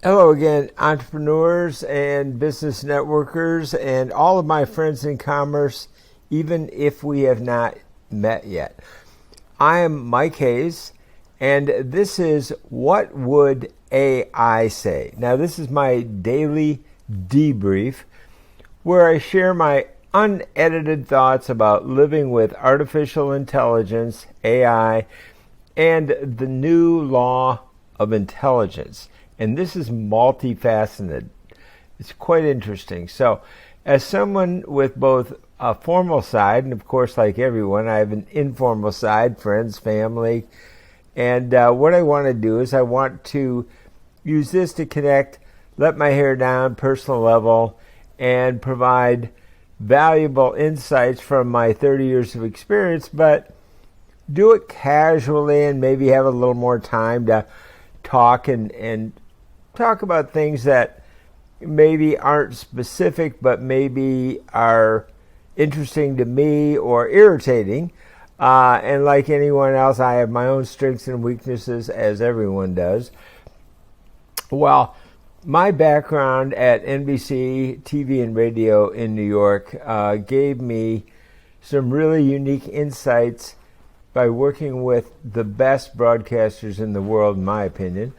Hello again, entrepreneurs and business networkers and all of my friends in commerce, even if we have not met yet. I am Mike Hayes, and this is What Would AI Say? Now, this is my daily debrief where I share my unedited thoughts about living with artificial intelligence, AI, and the new law of intelligence. And this is multifaceted. It's quite interesting. So, as someone with both a formal side, and of course, like everyone, I have an informal side, friends, family. And what I want to do is I want to use this to connect, let my hair down, personal level, and provide valuable insights from my 30 years of experience, but do it casually and maybe have a little more time to talk and talk about things that maybe aren't specific but maybe are interesting to me or irritating. And like anyone else, I have my own strengths and weaknesses, as everyone does. Well, my background at NBC TV and radio in New York gave me some really unique insights by working with the best broadcasters in the world, in my opinion.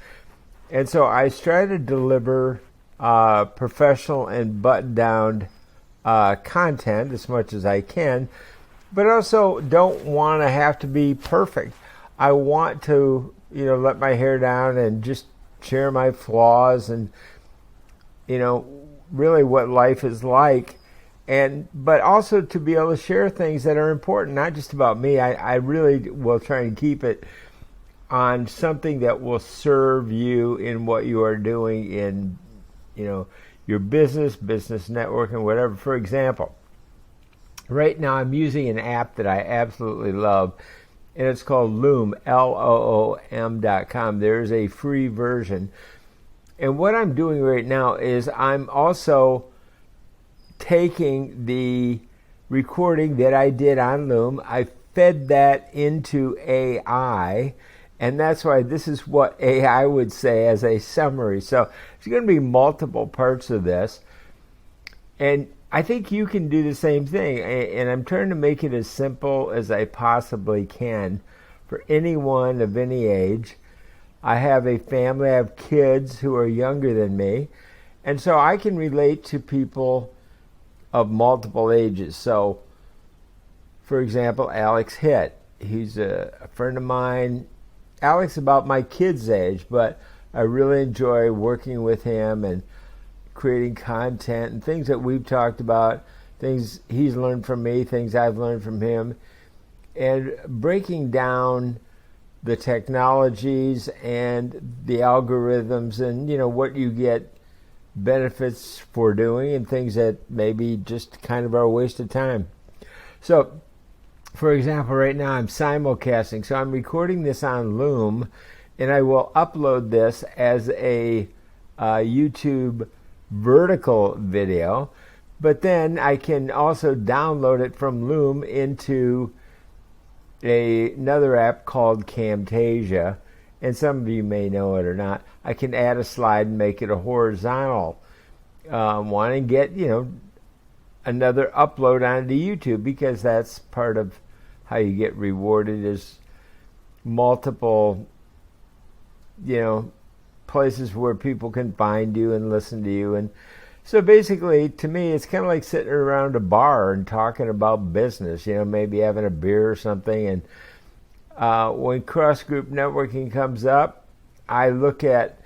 And so I try to deliver professional and buttoned-down content as much as I can, but also don't want to have to be perfect. I want to, let my hair down and just share my flaws and, really what life is like. But also to be able to share things that are important, not just about me. I really will try and keep it on something that will serve you in what you are doing in, your business networking, whatever. For example, right now I'm using an app that I absolutely love, and it's called Loom, LOOM.com. There's a free version. And what I'm doing right now is I'm also taking the recording that I did on Loom, I fed that into AI, and that's why this is what AI would say as a summary. So there's going to be multiple parts of this, and I think you can do the same thing, and I'm trying to make it as simple as I possibly can for anyone of any age. I have a family, I have kids who are younger than me, and so I can relate to people of multiple ages. So, for example, Alex Hitt. He's a friend of mine. Alex about my kid's age, but I really enjoy working with him and creating content and things that we've talked about, things he's learned from me, things I've learned from him, and breaking down the technologies and the algorithms and, what you get benefits for doing and things that maybe just kind of are a waste of time. So, for example, right now I'm simulcasting. So I'm recording this on Loom, and I will upload this as a YouTube vertical video. But then I can also download it from Loom into another app called Camtasia. And some of you may know it or not. I can add a slide and make it a horizontal one and get, another upload onto YouTube, because that's part of how you get rewarded is multiple, places where people can find you and listen to you. And so basically, to me, it's kind of like sitting around a bar and talking about business, maybe having a beer or something. And when cross-group networking comes up, I look at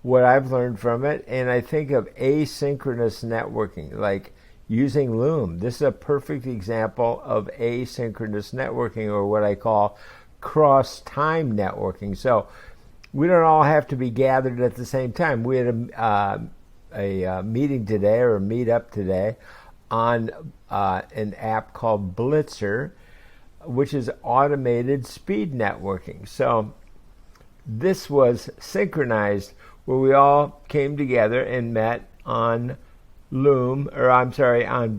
what I've learned from it, and I think of asynchronous networking, like using Loom. This is a perfect example of asynchronous networking, or what I call cross-time networking. So we don't all have to be gathered at the same time. We had a meeting today, or a meetup today, on an app called Blitzer, which is automated speed networking. So this was synchronized, where we all came together and met on on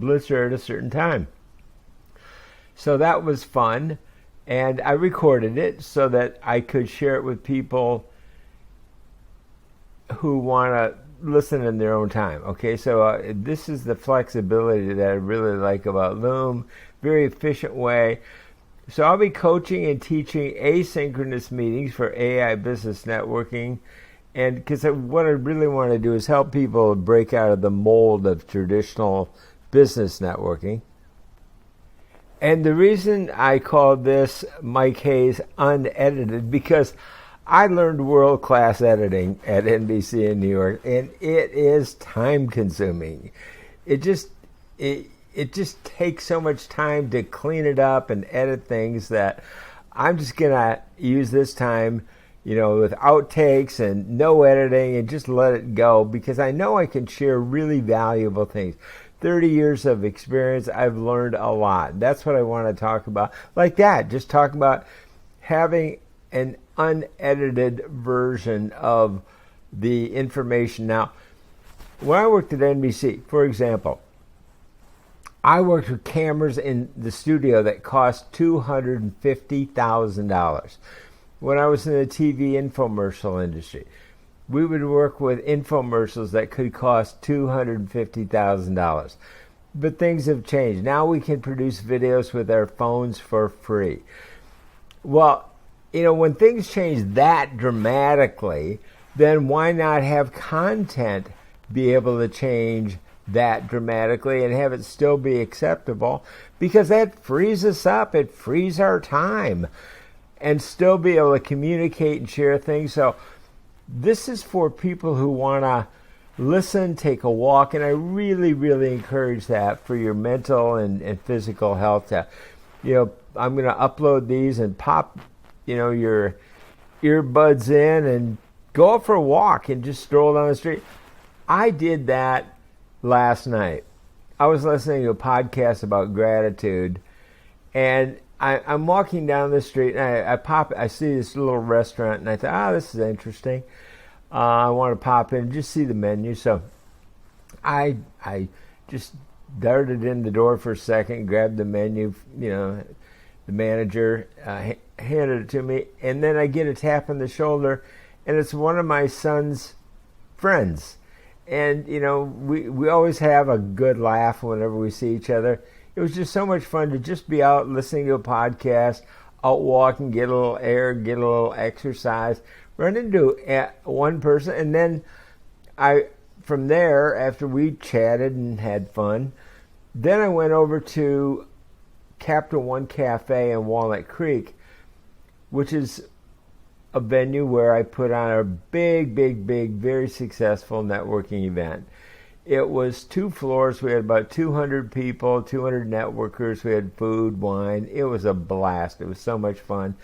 Blitzer at a certain time. So that was fun, and I recorded it so that I could share it with people who want to listen in their own time. Okay, so this is the flexibility that I really like about Loom. Very efficient way. So I'll be coaching and teaching asynchronous meetings for AI business networking. And because what I really want to do is help people break out of the mold of traditional business networking. And the reason I call this Mike Hayes Unedited, because I learned world-class editing at NBC in New York, and it is time-consuming. It just takes so much time to clean it up and edit things that I'm just gonna use this time, with outtakes and no editing, and just let it go, because I know I can share really valuable things. 30 years of experience, I've learned a lot. That's what I want to talk about. Like that, just talk about having an unedited version of the information. Now, when I worked at NBC, for example, I worked with cameras in the studio that cost $250,000. When I was in the TV infomercial industry, we would work with infomercials that could cost $250,000. But things have changed. Now we can produce videos with our phones for free. Well, when things change that dramatically, then why not have content be able to change that dramatically and have it still be acceptable? Because that frees us up. It frees our time. And still be able to communicate and share things. So this is for people who want to listen, take a walk, and I really, really encourage that for your mental and physical health. I'm going to upload these and pop, your earbuds in and go out for a walk and just stroll down the street. I did that last night. I was listening to a podcast about gratitude, and I'm walking down the street, and I see this little restaurant, and I thought, this is interesting. I want to pop in and just see the menu. So I just darted in the door for a second, grabbed the menu, the manager handed it to me, and then I get a tap on the shoulder, and it's one of my son's friends. And, we always have a good laugh whenever we see each other. It was just so much fun to just be out listening to a podcast, out walking, get a little air, get a little exercise, run into one person, and then from there, after we chatted and had fun, then I went over to Capital One Cafe in Walnut Creek, which is a venue where I put on a big, very successful networking event. It was 2 floors. We had about 200 people, 200 networkers. We had food, wine. It was a blast. It was so much fun.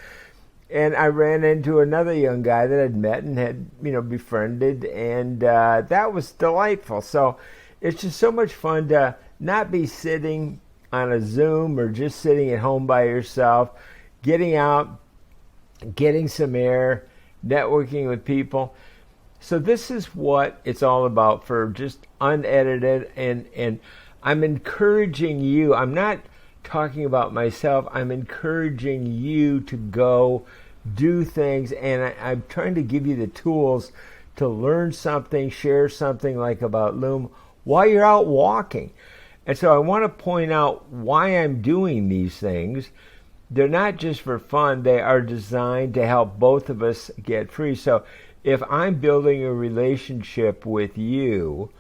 And I ran into another young guy that I'd met and had, befriended, and that was delightful. So it's just so much fun to not be sitting on a Zoom or just sitting at home by yourself, getting out, getting some air, networking with people. So this is what it's all about for just unedited, and I'm encouraging you. I'm not talking about myself. I'm encouraging you to go do things, and I'm trying to give you the tools to learn something, share something like about Loom while you're out walking. And so I want to point out why I'm doing these things. They're not just for fun. They are designed to help both of us get free. So if I'm building a relationship with you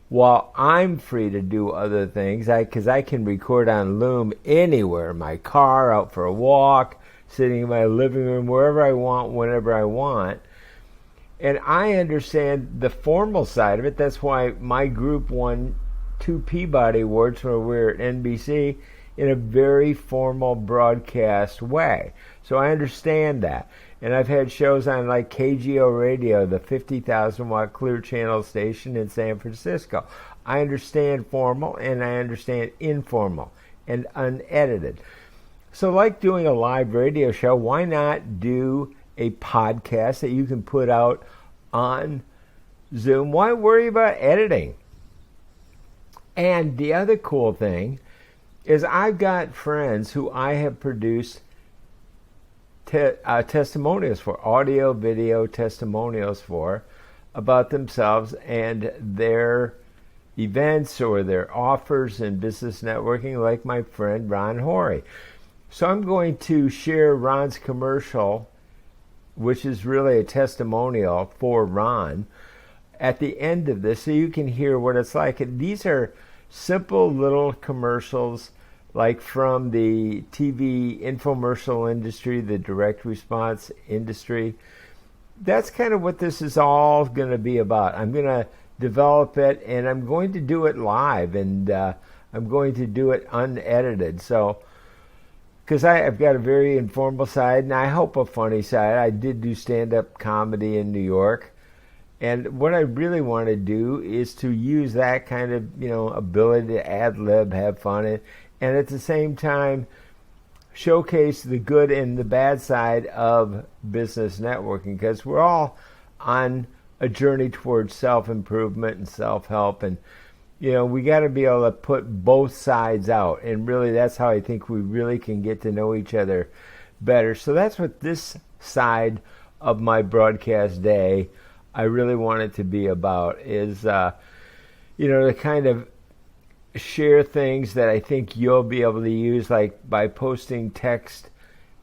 while I'm free to do other things, because I can record on Loom anywhere, my car, out for a walk, sitting in my living room, wherever I want, whenever I want. And I understand the formal side of it. That's why my group won 2 Peabody Awards when we were at NBC in a very formal broadcast way. So I understand that. And I've had shows on like KGO Radio, the 50,000 watt clear channel station in San Francisco. I understand formal and I understand informal and unedited. So like doing a live radio show, why not do a podcast that you can put out on Zoom? Why worry about editing? And the other cool thing is I've got friends who I have produced testimonials for, audio, video testimonials for, about themselves and their events or their offers in business networking, like my friend Ron Horry. So I'm going to share Ron's commercial, which is really a testimonial for Ron, at the end of this, so you can hear what it's like. And these are simple little commercials, like from the TV infomercial industry, the direct response industry. That's kind of what this is all going to be about. I'm going to develop it, and I'm going to do it live, and I'm going to do it unedited. So, because I've got a very informal side, and I hope a funny side. I did do stand-up comedy in New York, and what I really want to do is to use that kind of, ability to ad-lib, have fun, and at the same time showcase the good and the bad side of business networking, because we're all on a journey towards self-improvement and self-help, and we got to be able to put both sides out, and really that's how I think we really can get to know each other better. So that's what this side of my broadcast day, I really want it to be about, is to kind of share things that I think you'll be able to use, like by posting text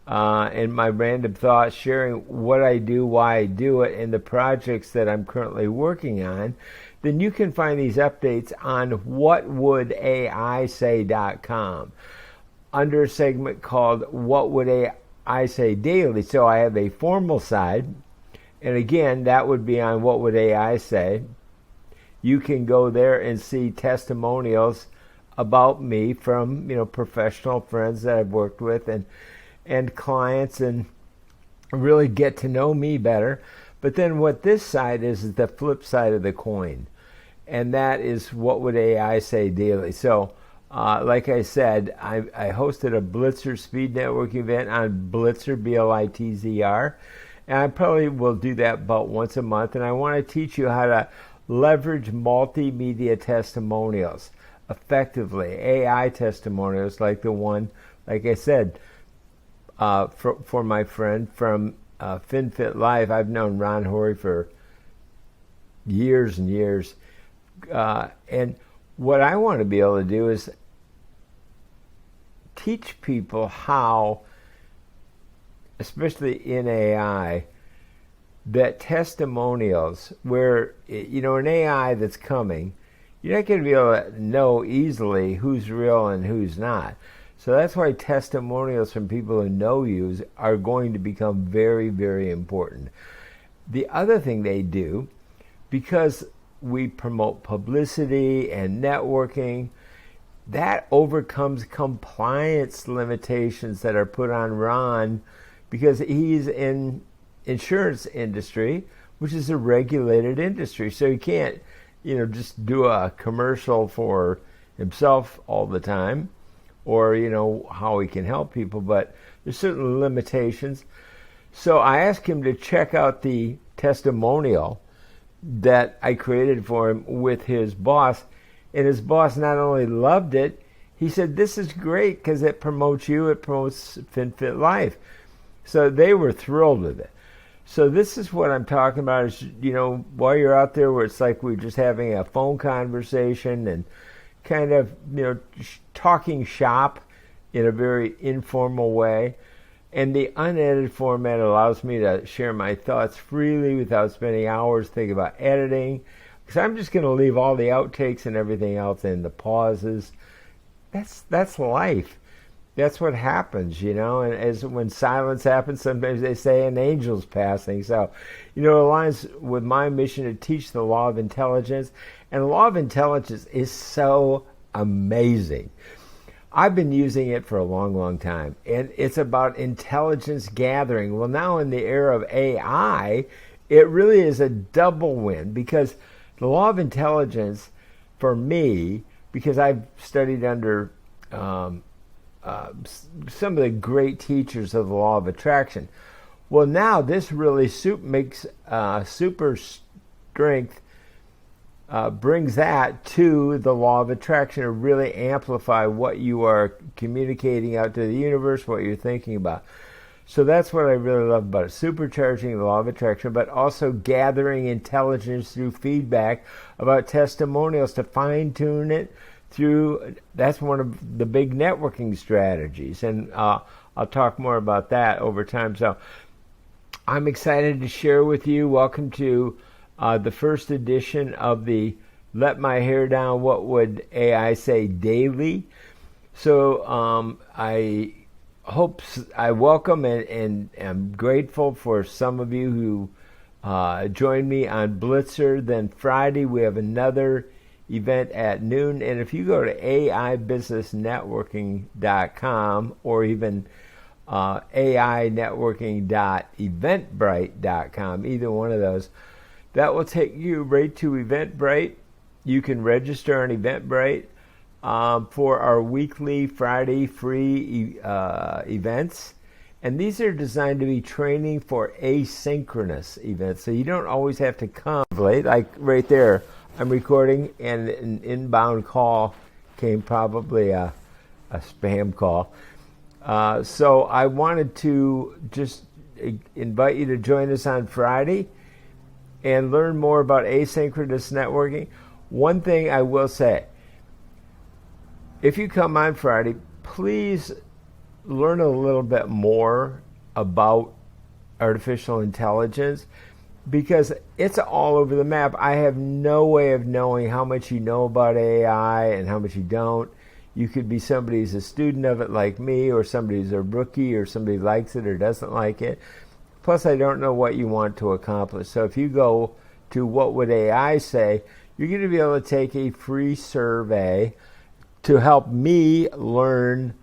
and my random thoughts, sharing what I do, why I do it, and the projects that I'm currently working on. Then you can find these updates on whatwouldai.com under a segment called What Would AI Say Daily. So I have a formal side, and again, that would be on What Would AI Say. You can go there and see testimonials about me from professional friends that I've worked with and clients, and really get to know me better. But then what this side is the flip side of the coin, and that is What Would AI Say Daily. So like I said, I hosted a Blitzer speed networking event on Blitzer, Blitzr, and I probably will do that about once a month, and I want to teach you how to leverage multimedia testimonials effectively, AI testimonials like the one, like I said, for my friend from FinFit Life. I've known Ron Horry for years and years, and what I want to be able to do is teach people how, especially in AI, that testimonials, where an AI that's coming, you're not going to be able to know easily who's real and who's not. So that's why testimonials from people who know you are going to become very, very important. The other thing they do, because we promote publicity and networking, that overcomes compliance limitations that are put on Ron, because he's in insurance industry, which is a regulated industry. So he can't, just do a commercial for himself all the time, or, how he can help people, but there's certain limitations. So I asked him to check out the testimonial that I created for him with his boss, and his boss not only loved it, he said, "This is great because it promotes you, it promotes FinFit Life." So they were thrilled with it. So this is what I'm talking about, is, while you're out there where it's like we're just having a phone conversation and kind of, talking shop in a very informal way. And the unedited format allows me to share my thoughts freely without spending hours thinking about editing, because I'm just going to leave all the outtakes and everything else in, the pauses. That's life. That's what happens, and as when silence happens, sometimes they say an angel's passing. So, it aligns with my mission to teach the law of intelligence. And the law of intelligence is so amazing. I've been using it for a long, long time, and it's about intelligence gathering. Well, now in the era of AI, it really is a double win, because the law of intelligence, for me, because I've studied under some of the great teachers of the law of attraction. Well, now this really makes super strength, brings that to the law of attraction to really amplify what you are communicating out to the universe, what you're thinking about. So that's what I really love about it. Supercharging the law of attraction, but also gathering intelligence through feedback about testimonials to fine tune it through. That's one of the big networking strategies. And I'll talk more about that over time. So I'm excited to share with you. Welcome to the first edition of the Let My Hair Down, What Would AI Say Daily. So I welcome and am grateful for some of you who joined me on Blitzer. Then Friday we have another event at noon. And if you go to aibusinessnetworking.com or even ainetworking.eventbrite.com, either one of those, that will take you right to Eventbrite. You can register on Eventbrite for our weekly Friday free events. And these are designed to be training for asynchronous events. So you don't always have to come late. Like right there, I'm recording and an inbound call came, probably a spam call. So I wanted to just invite you to join us on Friday and learn more about asynchronous networking. One thing I will say, if you come on Friday, please learn a little bit more about artificial intelligence, because it's all over the map. I have no way of knowing how much you know about AI and how much you don't. You could be somebody who's a student of it like me, or somebody who's a rookie, or somebody likes it or doesn't like it. Plus, I don't know what you want to accomplish. So if you go to What Would AI Say, you're going to be able to take a free survey to help me learn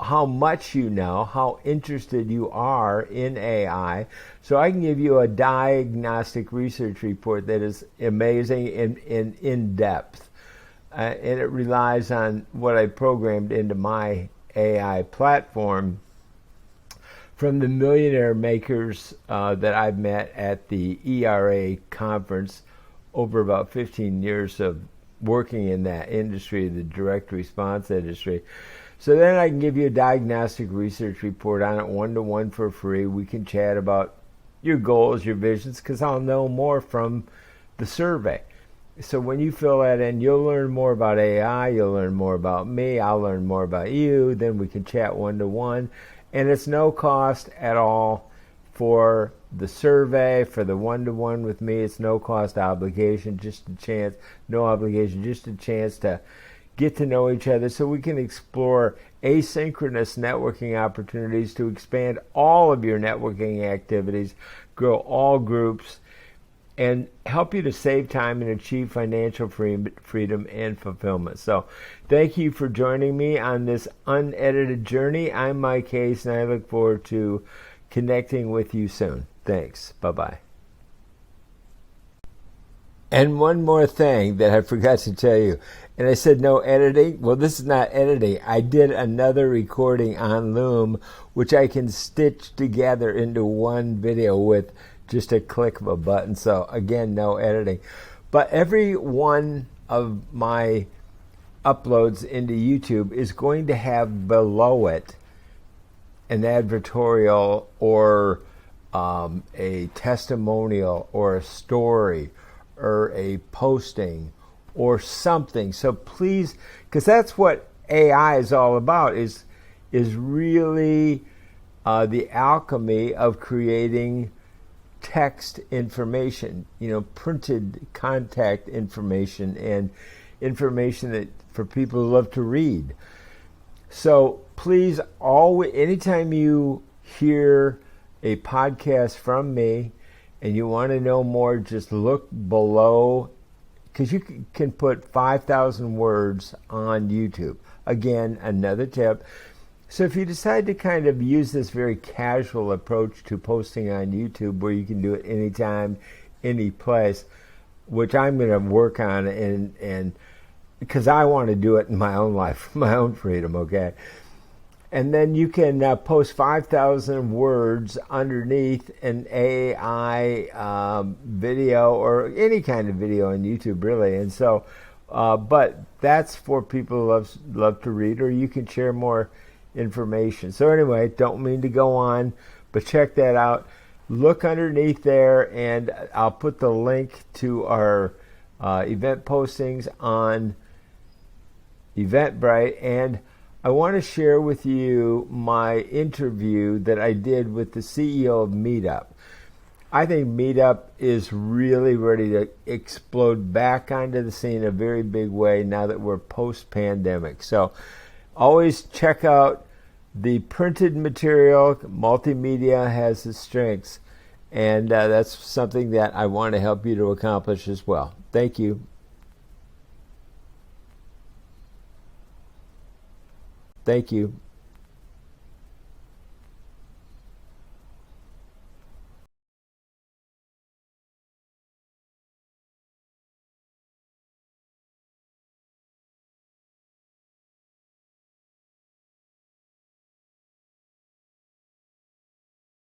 how much you know, how interested you are in AI. So I can give you a diagnostic research report that is amazing and in depth. And it relies on what I programmed into my AI platform from the millionaire makers that I've met at the ERA conference over about 15 years of working in that industry, the direct response industry. So then I can give you a diagnostic research report on it, one-to-one for free. We can chat about your goals, your visions, because I'll know more from the survey. So when you fill that in, you'll learn more about AI, you'll learn more about me, I'll learn more about you, then we can chat one-to-one. And it's no cost at all for the survey, for the one-to-one with me. It's no cost obligation, just a chance, no obligation, just a chance to get to know each other so we can explore asynchronous networking opportunities to expand all of your networking activities, grow all groups, and help you to save time and achieve financial freedom and fulfillment. So thank you for joining me on this unedited journey. I'm Mike Hayes, and I look forward to connecting with you soon. Thanks. Bye-bye. And one more thing that I forgot to tell you. And I said no editing. Well, this is not editing. I did another recording on Loom, which I can stitch together into one video with just a click of a button. So again, no editing. But every one of my uploads into YouTube is going to have below it an advertorial or a testimonial or a story or a posting or something. So please, because that's what AI is all about, is really the alchemy of creating text information, printed contact information and information that for people who love to read. So please, always, anytime you hear a podcast from me and you want to know more, just look below, because you can put 5,000 words on YouTube. Again, another tip. So if you decide to kind of use this very casual approach to posting on YouTube, where you can do it anytime, any place, which I'm going to work on, and because I want to do it in my own life, my own freedom, okay? And then you can post 5,000 words underneath an AI video or any kind of video on YouTube, really. And so, but that's for people who love to read, or you can share more information. So anyway, don't mean to go on, but check that out. Look underneath there, and I'll put the link to our event postings on Eventbrite. And I want to share with you my interview that I did with the CEO of Meetup. I think Meetup is really ready to explode back onto the scene in a very big way now that we're post-pandemic. So always check out the printed material. Multimedia has its strengths, and that's something that I want to help you to accomplish as well. Thank you. Thank you.